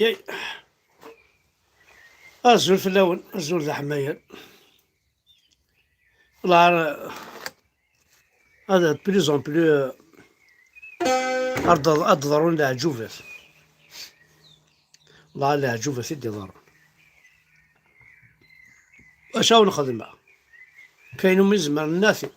ياي الزول في اللون الزول ذا حماية. والله هذا بليزون بلو أرض ضرون لها عجوفات. والله لها عجوفة سيدي ضرون. اش هاو نخدم معاه؟ كاين من زمان الناثي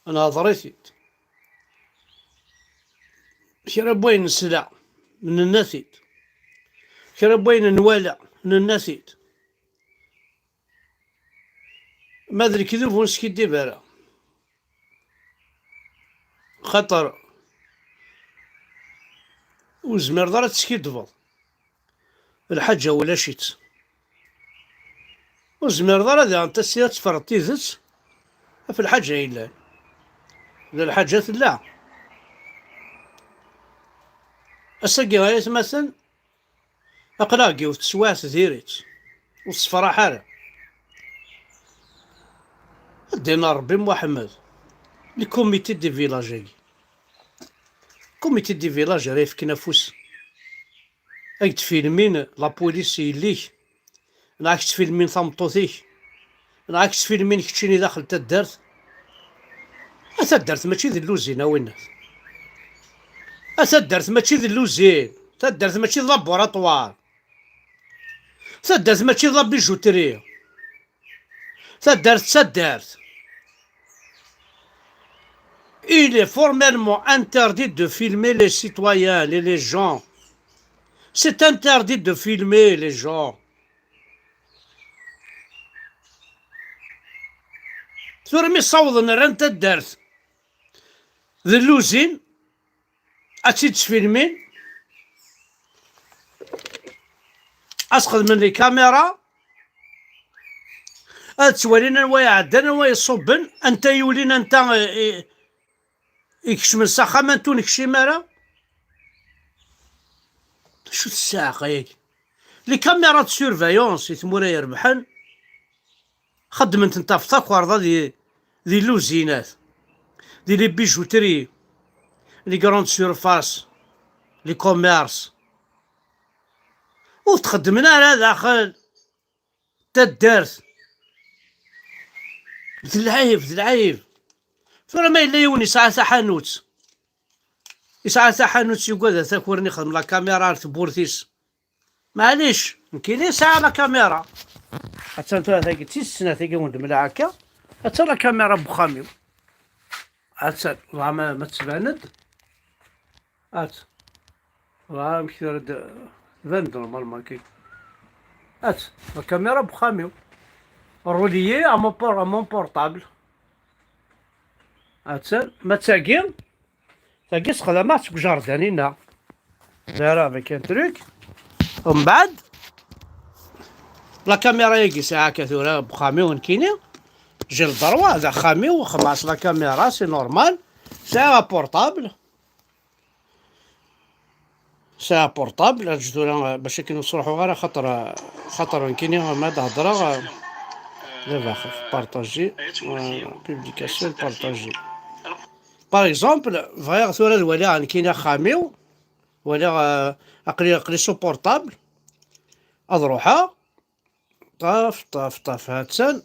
أنا ضريتي كرا بوين السلع من الناثي، كرا بوين نوالع من الناثي. ما ادري كذوب ونسكي ديبارا خطر وزمير دار تسكي دبل الحاجة ولا شيت وزمير دار هذا انت سيات تفرطي ذات في الحاجة إلا الحاجات لا الساقي غاية مثلا أقلاقي وتسواس ديريت والصفرا حالة دينا ربي محمد لي كوميتي دي فيلاجي كوميتي دي فيلاج راه يفكنا فوس راك تفيلمين لابوليس يليك راك تفيلمين ثمطوطيك راك تفيلمين كتشيني داخل تدارت تدارت ماشي ذي اللوزين وين تدارت ماشي ذي اللوزين تدارت ماشي ذي لابوراتوار تدارت ماشي ذي لابيجوتري تدارت Il est formellement interdit de filmer les citoyens, les gens. C'est interdit de filmer les gens. ثورة مي صوضنا راه انت الدرس ذي اللوزين اتشي تفيلمين اسخذ من لي كاميرا اتسوالينا نوايا عدنا نوايا صبن انت يولينا انت يكش من الساخة ما انتو نكشي مارا شو الساقة ياك لي كاميرا سيرفايونس يثمونا يربحن خدمت انت في تاكوار ذي اللوزينات دي لي بيجوتري لي كروند سيرفاس لي كوميرس وتخدمنا على داخل تدارت ذي فرا ما إلا يوني ساعة حانوت يسعى حانوت يقعد ثاكورني خدم لا كاميرا تبورتيس معليش مكاينين ساعة لا كاميرا حتى نتا ثاكي تيس ثاكي وندم هكا حتى لا كاميرا بخاميو حتى والله ما تباند والله مكثر فان نورمالمون كي لا كاميرا بخاميو روليي مون بورطابل ما تاقي خدمات بجاردانينا دايره ما كاين تريك ومن بعد لا كاميرا يجي ساعه كثيره بخاميو كاينين جي الضروه هذا خاميو وخلاص لا كاميرا سي نورمال ساعه بورطابل جدونا باش كنوصلوا غير خاطر كاينين ما هضره دابا خف بارطاجي بوبليكاسيون بارطاجي باغ اكزومبل فغير ثورة الولاء كاينه خاميو ولا اقلي سو بورطابل اضروحها طاف هاتسن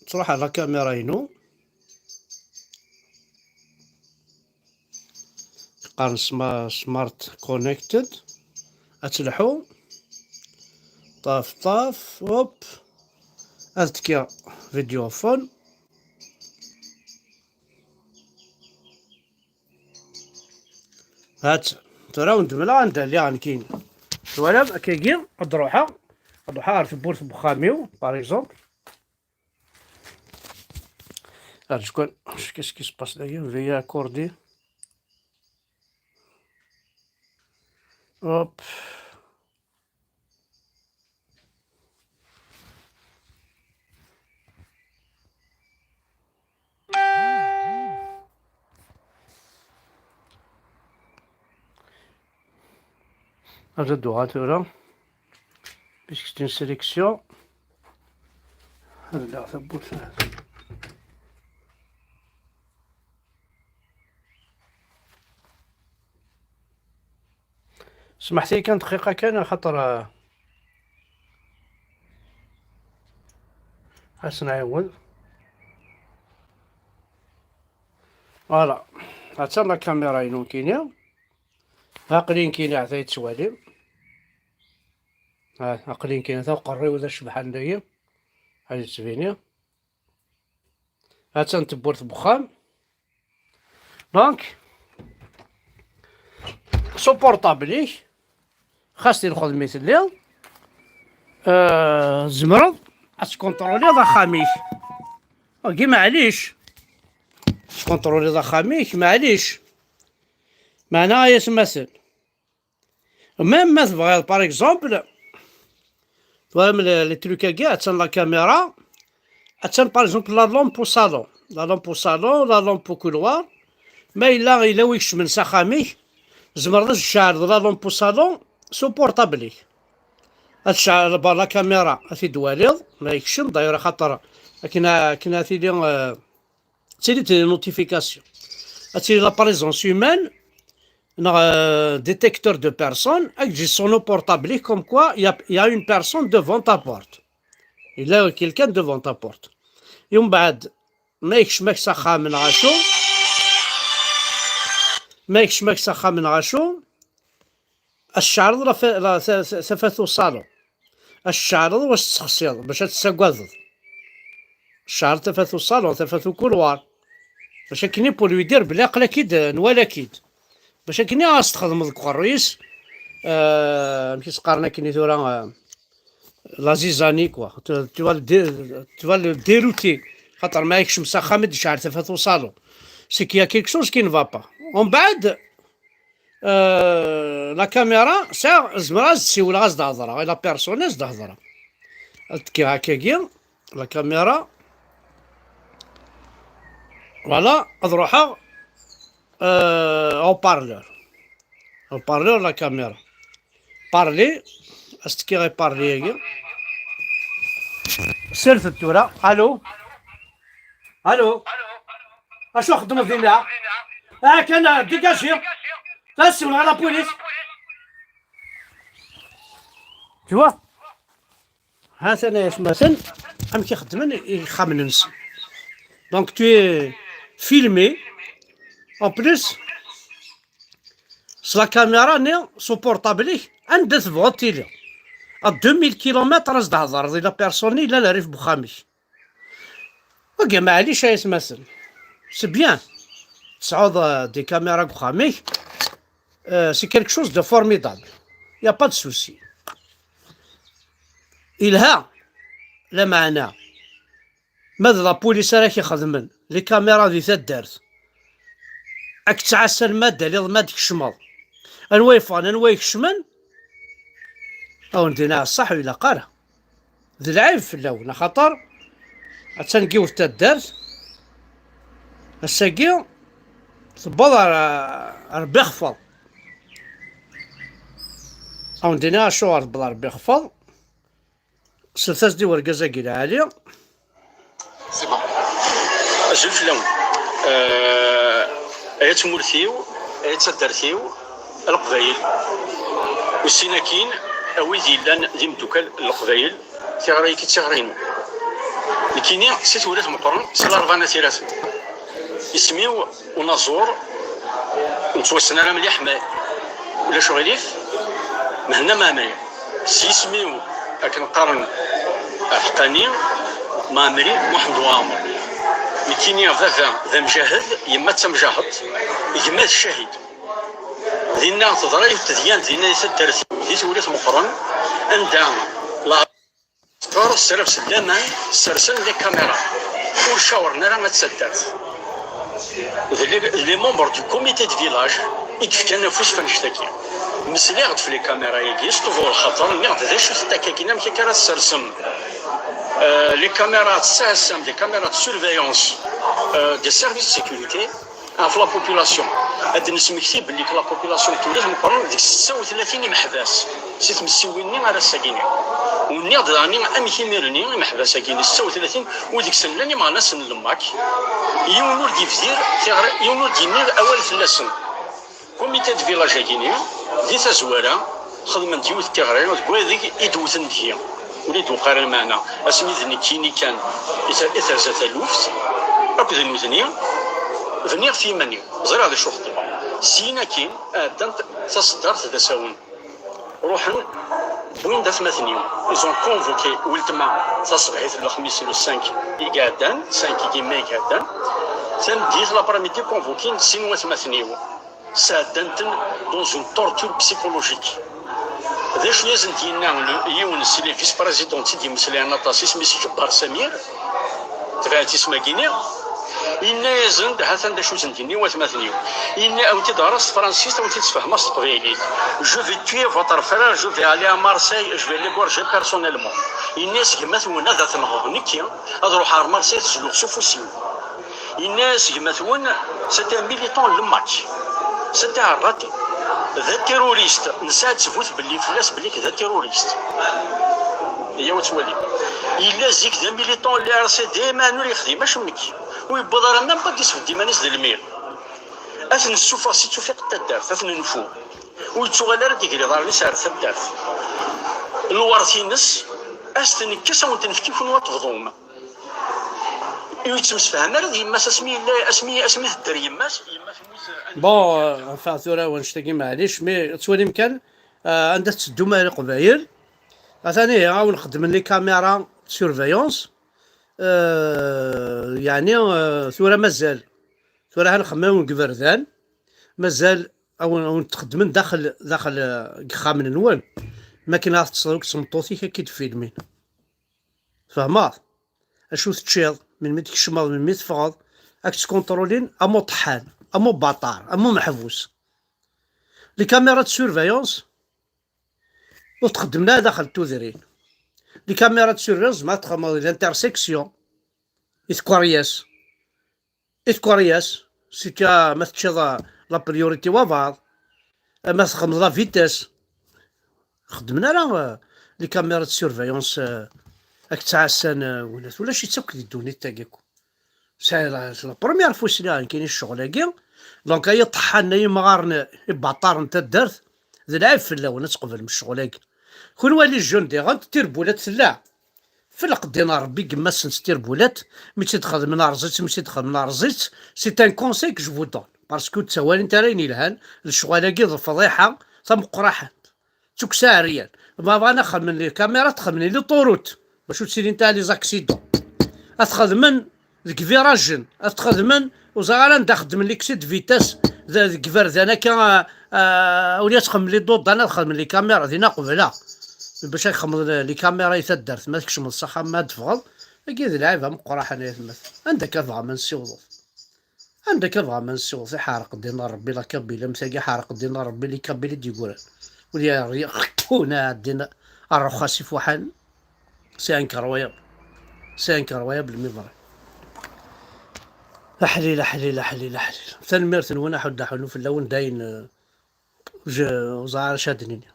تروح على الكاميرا ينو قارن سمارت كونيكتد اتلحو طاف هوب اتكيا فيديو فون هات تراوند ملا عندها اللي كاين ولا كيجي اضروحها في بورت بخاميو باغ اكزومبل شكون كيس باس داير فيا كوردي هوب هذا دوغاتورا باش كتن سيليكسيون هذا ثبوت سمحت لي كان دقيقة كان خاطر خاص نعاود. فوالا هاتا لا كاميرا ينو كاينة، عاقلين كاينة عطيت سوالي، عاقلين كاينة تا وقريو ذا شبحال ندايا هادي تبيني. هاتا نتبورت بخام دونك سوبورطابلي خاصني ناخذ مثلي زمرض تكونترولي ضخاميك كي معليش تكونترولي ضخاميك معليش معناها يتمثل ميم ما تبغي باغ اكزومبل فهم لي تروكا كاع تان لا كاميرا تان باغ اكزومبل لا لومبو صالون لا لومبو صالون لا لومبو كولوار ما الا ويكش من سخاميك زمرض الشعر لا لومبو صالون سوبورطابلي هادشي لا كاميرا في دواليض ما يكشم دايره خاطر كنا تيلي نوتيفيكاسيون تيلي لا بريزونس هيومان détecteur de personnes avec son portable comme quoi il y a une personne devant ta porte, il y a quelqu'un devant ta porte. يوم بعد ما يكشمك سخا من غاشو الشعر سفاثو الصالون الشعر واش تسخسيض باش تسقاضض الشعر تفاثو الصالون تفاثو كولوار باش كني بولو يدير بلا قلا كيد نوالا كيد باش كني غاس تخدم الكوريس ماشي تقارنا كني ثورا لازيزاني كوا توال ديروتي خاطر ما يكش مسخه مد شعر تفاثو صالون سي كيا كيك شوز كي نفا با ومن بعد لا كاميرا سا زمراز تسيول غاز دهضره لا بيرسوناج دهضره كي هكاكيا لا كاميرا فوالا اضروحها او بارلور لا كاميرا بارلي استكي غي بارلي هكا سيرت التورا الو اشو خدموا فينا كان ديكاشي لا سيونا على بوليس توا ها انا مثلا ام كيخدمن يخمن نس دونك tu filmé en plus la caméra ني سوبورطابلي عندها تبغوتيلي 2000 كيلومتر از تهضر لا بيرسوني لا ريف بخامي وكا معليش يتمثل سي بيان تصعود دي كاميرا بخامي سي كيلك شوز دو فورميدابل يا با دو سوسي إلها لا معنى ماذا لا بوليس راه كيخدمن لي كاميرا دي تدارت راك تعسى المادة اللي ما تكشمض انوايفان انوايكشمن او ندينا الصح ولا قاره ذي العيب في اللون خطر تنقيو تدارت الساقي تبض ربي خفض او ندينا شو ربض ربي خفض سلساس دي ورقازا كيلا عالية سي بون اجل في اللون ايات مورثيو ايات تدارتيو القبايل والسيناكين اويدي لان ديم دوكال القبايل تيغري كي تيغرينو لكيني سيت ولات مقرن سلا ربانا تيرات يسميو ونازور نتوسنا راه مليح ما ولا شغيليف مهنا ما ماي سيسميو لكن قرن حقاني ما مري محمد وامر لكيني ذا مجاهد يما تمجاهد يما الشهيد دينا تضري تديان دينا يسدرت دي ولات مقرن عندها لا صار السرف سلامان سرسن لي كاميرا وشاورنا راه ما تسدرت لي ممبر دو كوميتي دو فيلاج يكفي كان فاش فنشتكي مسليغد في لي كاميرا ياكي شطفوا الخطر نيغد ذا شو تاكاكينا مكي كرا السرسم لي كاميرات ساسم دي كاميرات سيرفيونس دي سيرفيس سيكوريتي في لا بوبولاسيون هاد نسمكتي بلي لا بوبولاسيون تولات مقرن ديك 36 محباس سيت مسويني على الساكيني ونيض راني امشي ميرني محباس ساكيني 36 وديك سنلاني مع ناس نلماك يونور ديفزير يونور ديمير اول فلاسن كوميتي دو فيلاج كيني دي تزواره خدمة ديوث تيغرين وذيك إدوثن ديا وليد وقارن معنا اسمي ذني كيني كان إثرزة اللوفت أكو ذنو ذنيا ذنيا في مني زرع ذا شوخطي سينا كين دانت تصدرت ذا ساون روحن وين داف مثنيو إزون كونفوكي ولتما تصبحيت الخميس لو 5 يقعدان 5 كيما يقعدان ثم ديت لابراميدي كونفوكين سينوات مثنيو سادنتن دون زون تورتور بسيكولوجيك هذا شو لازم ديالنا يونس اللي فيس بريزيدونتي دي مسلي طاسي سميتو جبار سمير تفاعتي اسمها كينيا إن يزن هذا شو زنديني وثمثني إن أوتي درست فرنسيس أوتي تفهم استقبالي جو في توي فوتر فرير جو في aller à Marseille je vais l'égorger personnellement الناس كمثون هذا تنهض نكيا أروح على مارسيل تسلو سوفوسيو الناس كمثون سيتي ميليتون للماتش سيتي راتي ذا تيروريست نسات تفوت باللي فلاس باللي كذا تيروريست هي وتولي إلا زيك ذا ميليتون اللي راسي ديما نوري يخدم ماشي منكي ويبدا راه ميم با كيسفد ديما ناس المير اثن السوفا سي توفيق الدارت اثن نفو ويتشغل راه ديكري دار نسار الدارت الورثينس استن كسا ونتنفكي كون وتفضوم يتمسفهم راه يما اسمي الدار يما بون انفا ثورة ونشتكي معليش مي تولي مكان عندها تسدو مال القبايل ثاني عاون نخدم لي كاميرا سيرفيونس يعني ثورة مازال ثورة هنخمم قبردان مازال او نتخدم داخل قخام نوال ما كاين راح تصدق سمطوطي كي فيلمين فهمات اشو تشيض من ميت كشمال من ميت فغض راك تكونترولين امو طحان امو باطار امو محبوس لي كاميرا سيرفيونس وتخدمنا داخل توذرين لي كاميرا سيرفيونس ما تخمم الانترسيكسيون إثكورياس سيتا ما تشض لا بريوريتي وافار ما تخمم لا فيتاس خدمنا راه لي كاميرا سيرفيونس راك تعسان ولا شي تسوك الدوني تاعكم ساي لا بروميير فوسيلا كاين الشغل هكا دونك هي طحنا يمغارن يبعطار نتا دارت ذا العيب في الاول تقبل من الشغل هكا كون والي الجندي غتدير بولات سلاح فلق دينا ربي كما ستير بولات مي تدخل من رزيت مي تدخل من رزيت سي ان كونساي كو جو دون باسكو تسوالي انت راني لهان الشغل هكا الفضيحه ثم قراحه توك ساعه ريال ما بغا نخدم من الكاميرا تخدم لي طوروت باش تسيري نتا لي زاكسيدون تخدم من الكفيراجن تخدم من وزغالا نخدم لي كسيد فيتاس ذا الكفار ذا انا كان وليت تخدم لي ضد انا نخدم لي كاميرا ذينا قبله باش يخمض لي كاميرا يتدرت ما تكش من الصحه ما تفغض كي العيبه مقراحه انا يتمثل عندك ابغى من السيوض عندك ابغى من السيوض حارق دينا ربي لا كبيله مساقي حارق دينا ربي اللي كبيله ديقول وليا خونا دينا الرخاصي فوحان سي ان كروياب الميضري حليل ثاني ميرتن وانا حد حلو في اللون داين وزعر شادنيني